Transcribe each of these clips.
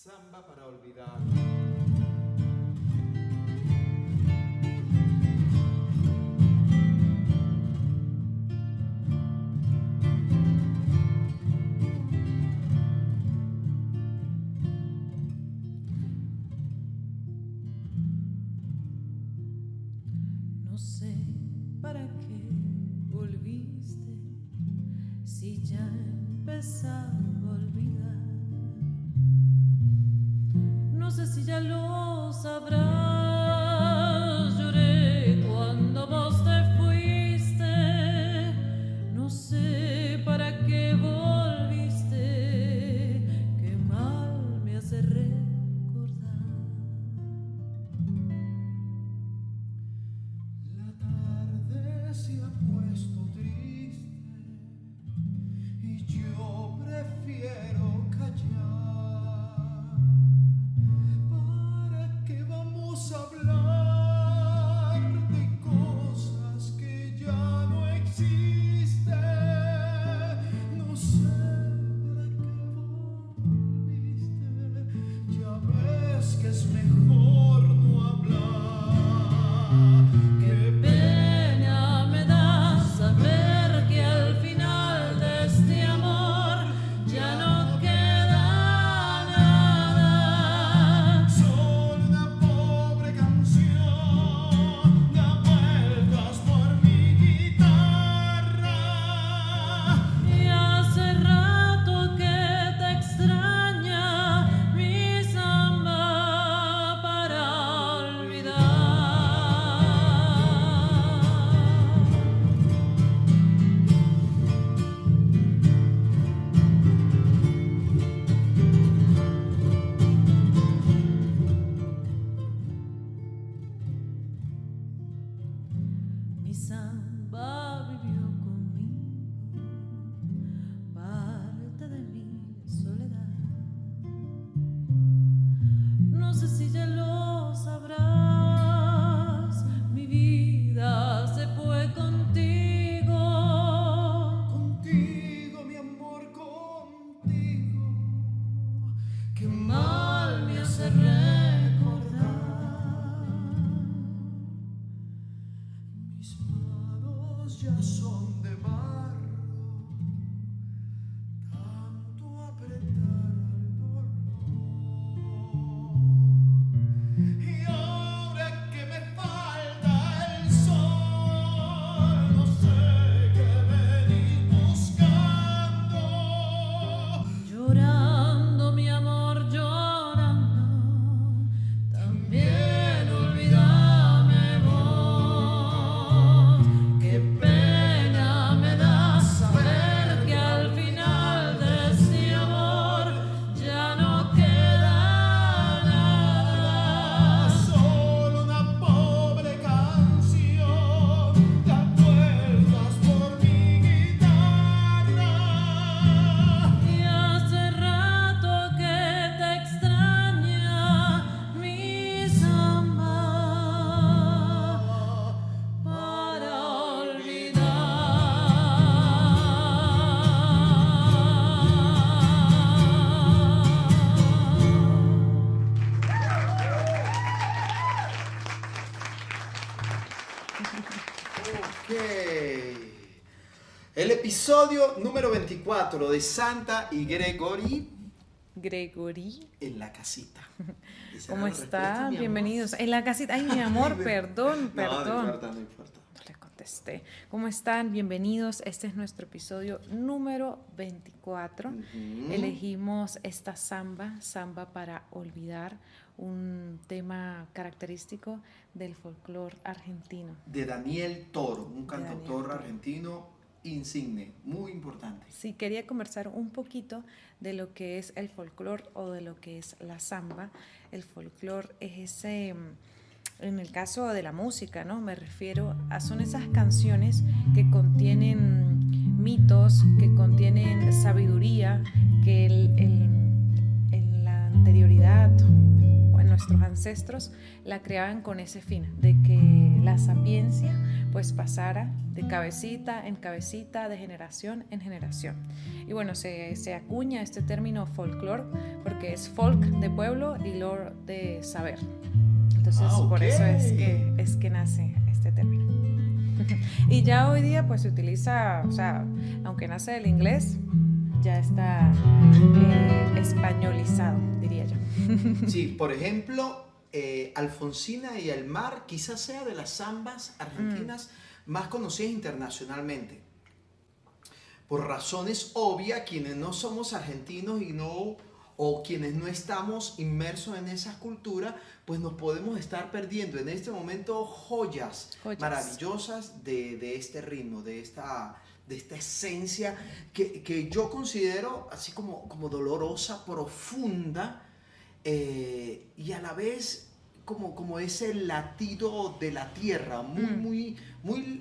Samba para olvidar. No sé para qué volviste si ya empezaba a olvidar. No sé si ya lo sabrás. Lloré cuando vos te fuiste. No sé para qué volviste. Qué mal me hace recordar. La tarde se ha puesto triste y yo prefiero callar. ¿Para qué vamos a hablar de cosas que ya no existen? No sé para qué volviste. Ya ves que es mejor no hablar. Qué pena me da saber que al final de este amor ya no queda nada. Solo una pobre canción da vueltas por mi guitarra. Y hace rato que te extraña mi samba para olvidar. Mi samba vivió conmigo, parte de mi soledad. No sé si ya lo sabrás, mi vida se fue contigo. Contigo, mi amor, contigo. Qué Mal me hace recordar. mis manos ya son de barro, tanto apretar al dolor. Y ahora que me falta el sol, no sé qué venir buscando. Llorando, mi amor, llorando, también olvídame vos. Qué pena me da saber que al final de este amor ya no queda nada. Solo una pobre canción da vueltas por mi guitarra. Y hace rato que te extraña mi samba para Ok. El episodio número 24 de Santa y Gregory Gregory, en la casita. Esa ¿cómo era la respuesta, están? mi amor. Bienvenidos. En la casita. Ay, mi amor, perdón, No, no perdón. importa, no importa. No le contesté. ¿Cómo están? Bienvenidos. Este es nuestro episodio número 24. Ujú. Elegimos esta samba, samba para olvidar, un tema característico del folclore argentino. De Daniel Toro, un Daniel cantautor Toro. argentino insigne, muy importante. Sí, quería conversar un poquito de lo que es el folclore o de lo que es la samba. El folclore es ese, en el caso de la música, ¿no? Me refiero a, son esas canciones que contienen mitos, que contienen sabiduría, que en la anterioridad, bueno, nuestros ancestros la creaban con ese fin, de que la sapiencia pues pasara de cabecita en cabecita, de generación en generación. Y bueno, se acuña este término folclore porque es folk de pueblo y lore de saber. Entonces por eso es que nace este término. Y ya hoy día pues se utiliza, o sea, aunque nace del inglés, ya está españolizado, diría yo. Sí, por ejemplo, Alfonsina y el Mar quizás sea de las zambas argentinas más conocidas internacionalmente. Por razones obvias, quienes no somos argentinos o quienes no estamos inmersos en esas culturas, pues nos podemos estar perdiendo en este momento joyas. Maravillosas de este ritmo, de esta esencia que yo considero así como dolorosa, profunda, y a la vez como ese latido de la tierra, muy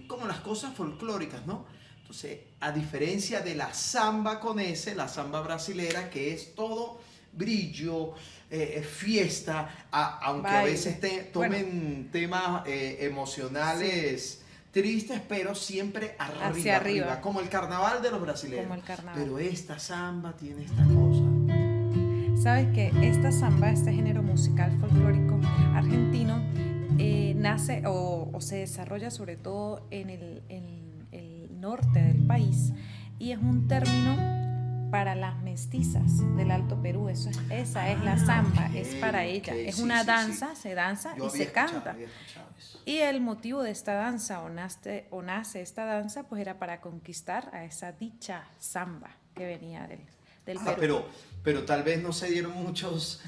como las cosas folclóricas, ¿no? Entonces, a diferencia de la samba la samba brasilera, que es todo brillo, fiesta, aunque a veces tomen temas emocionales, tristes, pero siempre hacia arriba, como el carnaval de los brasileños. Como el carnaval. Pero esta samba tiene esta cosa. Sabes que esta samba, este género musical folclórico argentino, nace o se desarrolla sobre todo en el norte del país, y es un término para las mestizas del Alto Perú. Esa es la samba, es para ella. Es una danza, se danza y se canta. Y el motivo de esta danza, o nace esta danza, pues era para conquistar a esa dicha samba que venía del Perú. Pero tal vez no se dieron muchos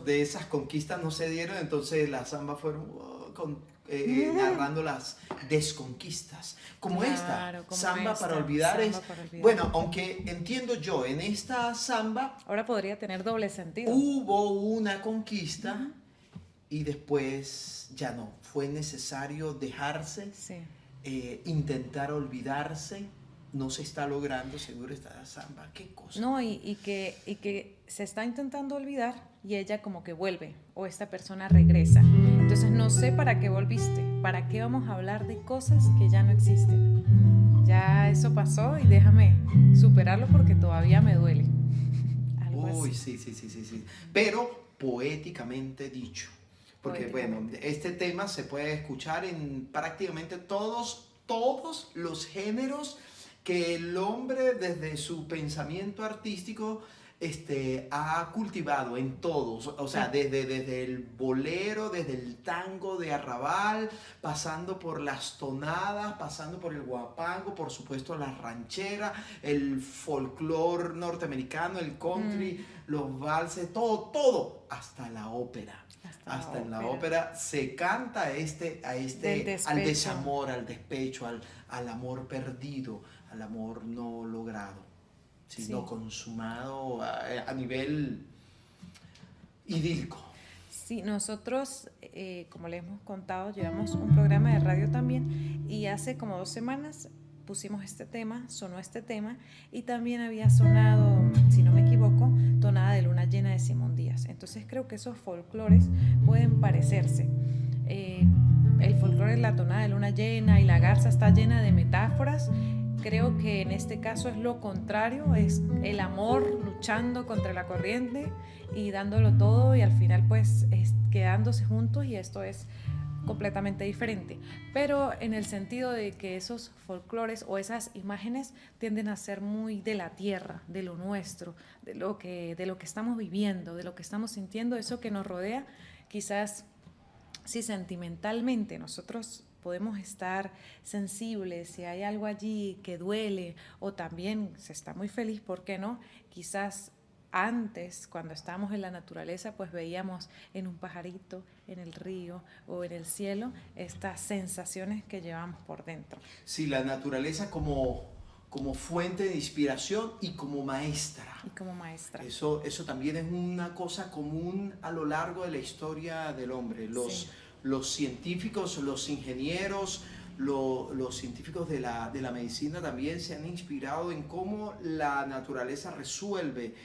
de esas conquistas, no se dieron, entonces las zambas fueron narrando las desconquistas, como esta, samba para olvidar. Bueno, aunque entiendo yo, en esta samba ahora podría tener doble sentido. Hubo una conquista y después ya no, fue necesario dejarse, intentar olvidarse. No se está logrando, seguro, esta samba. ¿Qué cosa? No, y que se está intentando olvidar y ella como que vuelve, o esta persona regresa. Entonces no sé para qué volviste, para qué vamos a hablar de cosas que ya no existen. Ya eso pasó y déjame superarlo porque todavía me duele. Uy, sí. Pero poéticamente dicho. Porque bueno, este tema se puede escuchar en prácticamente todos los géneros que el hombre desde su pensamiento artístico ha cultivado, en todos, o sea, desde el bolero, desde el tango de arrabal, pasando por las tonadas, pasando por el guapango, por supuesto la ranchera, el folclore norteamericano, el country, los valses, todo, hasta la ópera. Hasta en la ópera se canta al desamor, al despecho, al amor perdido, al amor no logrado, sino consumado a nivel idílico. Sí, nosotros, como les hemos contado, llevamos un programa de radio también, y hace como 2 semanas pusimos sonó este tema, y también había sonado, si no me equivoco, Tonada de Luna Llena de Simón Díaz. Entonces creo que esos folclores pueden parecerse. El folclore, la tonada de luna llena y la garza está llena de metáforas. Creo que en este caso es lo contrario, es el amor luchando contra la corriente y dándolo todo, y al final pues quedándose juntos, y esto es completamente diferente, pero en el sentido de que esos folclores o esas imágenes tienden a ser muy de la tierra, de lo nuestro, de lo que estamos viviendo, de lo que estamos sintiendo, eso que nos rodea. Quizás si sentimentalmente nosotros podemos estar sensibles, si hay algo allí que duele, o también se está muy feliz, ¿por qué no? Quizás antes, cuando estábamos en la naturaleza, pues veíamos en un pajarito, en el río o en el cielo estas sensaciones que llevamos por dentro. Sí, la naturaleza como fuente de inspiración y como maestra. Eso también es una cosa común a lo largo de la historia del hombre. Los científicos, los ingenieros, los científicos de la medicina también se han inspirado en cómo la naturaleza resuelve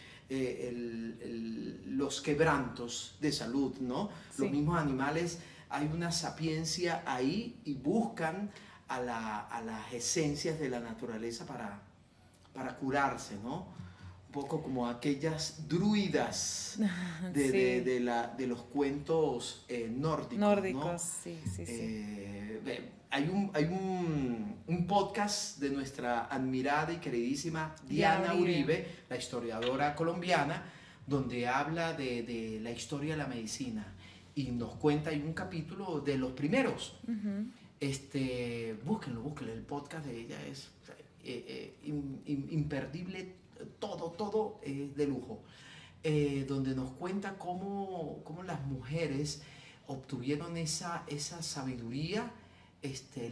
los quebrantos de salud, ¿no? Los Sí. mismos animales, hay una sapiencia ahí y buscan a las esencias de la naturaleza para curarse, ¿no? Un poco como aquellas druidas Sí. de los cuentos nórdicos, Nórdicos, ¿no? sí, sí, sí. Hay un podcast de nuestra admirada y queridísima Diana Diana Uribe. Uribe, la historiadora colombiana, donde habla de la historia de la medicina y nos cuenta, hay un capítulo de los primeros. Ujú. Búsquenlo, el podcast de ella es imperdible, todo de lujo. Donde nos cuenta cómo las mujeres obtuvieron esa sabiduría,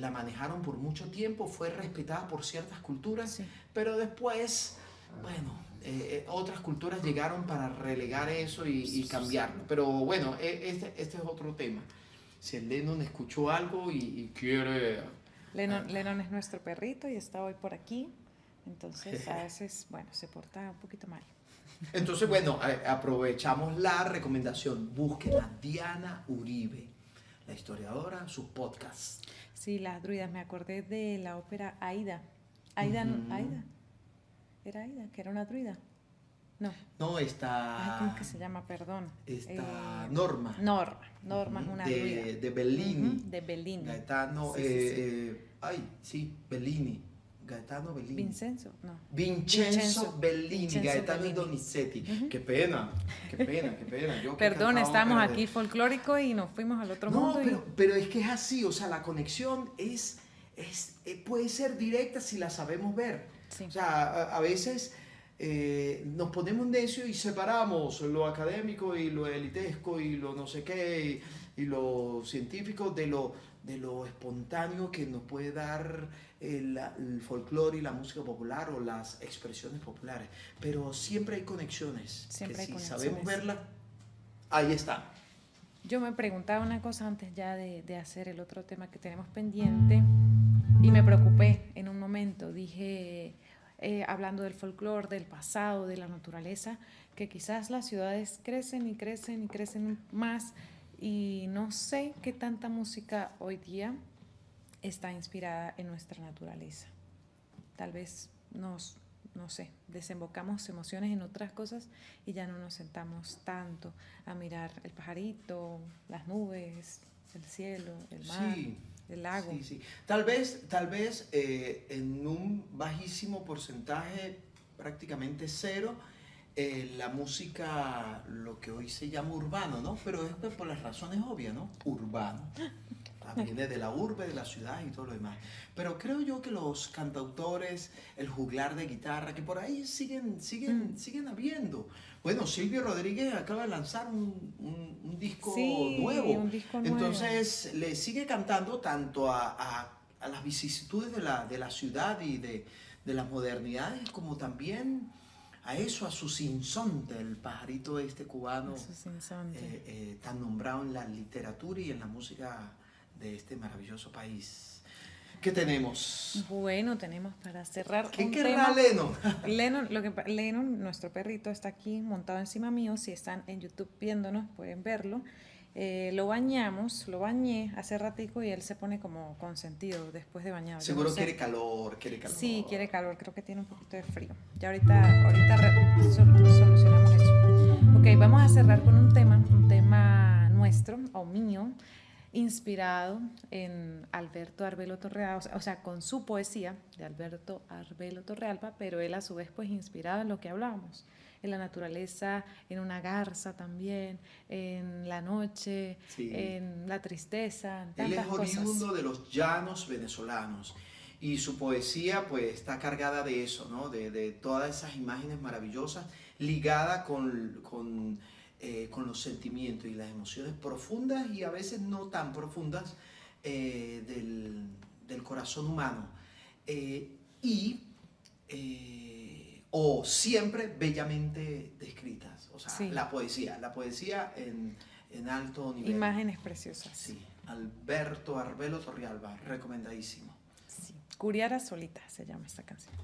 la manejaron por mucho tiempo, fue respetada por ciertas culturas, Sí. pero después, bueno, otras culturas llegaron para relegar eso y cambiarlo. Pero bueno, este es otro tema. Si el Lennon escuchó algo y quiere... Lennon es nuestro perrito y está hoy por aquí. Entonces, a veces, bueno, se porta un poquito mal. Entonces, bueno, aprovechamos la recomendación. Busquen a Diana Uribe, la historiadora, sus podcasts. Sí, las druidas. Me acordé de la ópera Aida. Aida, Ujú. Aida. ¿Era Aida? ¿Que era una druida? No. No, está... Ay, ¿cómo es que se llama? Perdón. Está Norma. Norma es una druida. De Bellini. Ujú, de Bellini. Gaetano, Sí, sí, sí. Bellini. Gaetano Bellini. Vincenzo, no. Vincenzo Bellini, Vincenzo Gaetano Bellini. Donizetti. Ujú. Qué pena. Yo que Perdón, cantaba estamos ópera de- aquí folclórico y nos fuimos al otro No, mundo. pero es que es así, o sea, la conexión puede ser directa si la sabemos ver. Sí. O sea, a veces nos ponemos necios y separamos lo académico y lo elitesco y lo no sé qué y lo científico de lo espontáneo que nos puede dar el folclore y la música popular o las expresiones populares. Pero siempre hay conexiones. Siempre que hay si conexiones. sabemos verlas, ahí está. Yo me preguntaba una cosa antes ya de hacer el otro tema que tenemos pendiente y me preocupé en un momento. Dije, hablando del folclore, del pasado, de la naturaleza, que quizás las ciudades crecen y crecen y crecen más y no sé qué tanta música hoy día está inspirada en nuestra naturaleza. Tal vez no sé, desembocamos emociones en otras cosas y ya no nos sentamos tanto a mirar el pajarito, las nubes, el cielo, el mar, Sí, el lago. sí. Tal vez en un bajísimo porcentaje, prácticamente cero, la música, lo que hoy se llama urbano, ¿no? Pero es por las razones obvias, ¿no? Urbano. Viene de la urbe, de la ciudad y todo lo demás. Pero creo yo que los cantautores, el juglar de guitarra, que por ahí siguen habiendo. Bueno, Silvio Rodríguez acaba de lanzar un disco Sí, nuevo. un disco nuevo. Entonces le sigue cantando tanto a las vicisitudes de la ciudad y de las modernidades, como también a eso, a su sinsonte, el pajarito cubano, Eso es insonte. tan nombrado en la literatura y en la música de este maravilloso país. ¿Qué tenemos? Bueno, tenemos para cerrar ¿Qué un querrá tema. Lennon? Lennon, nuestro perrito, está aquí montado encima mío. Si están en YouTube viéndonos, pueden verlo. Lo bañé hace ratico y él se pone como consentido después de bañado. Yo Seguro no sé. quiere calor. Sí, quiere calor, creo que tiene un poquito de frío. Ya ahorita solucionamos eso. Ok, vamos a cerrar con un tema nuestro o mío, inspirado en Alberto Arbelo Torrealba, o sea, con su poesía de Alberto Arbelo Torrealba, pero él a su vez pues inspirado en lo que hablábamos, en la naturaleza, en una garza también, en la noche, Sí. en la tristeza, en Él es tantas cosas. oriundo de los llanos venezolanos y su poesía pues está cargada de eso, ¿no? De todas esas imágenes maravillosas ligadas con los sentimientos y las emociones profundas y a veces no tan profundas del corazón humano. O siempre bellamente descritas. O sea, Sí. la poesía en alto nivel. Imágenes preciosas. Sí, Alberto Arbelo Torrealba, recomendadísimo. Sí. Curiara Solita se llama esta canción.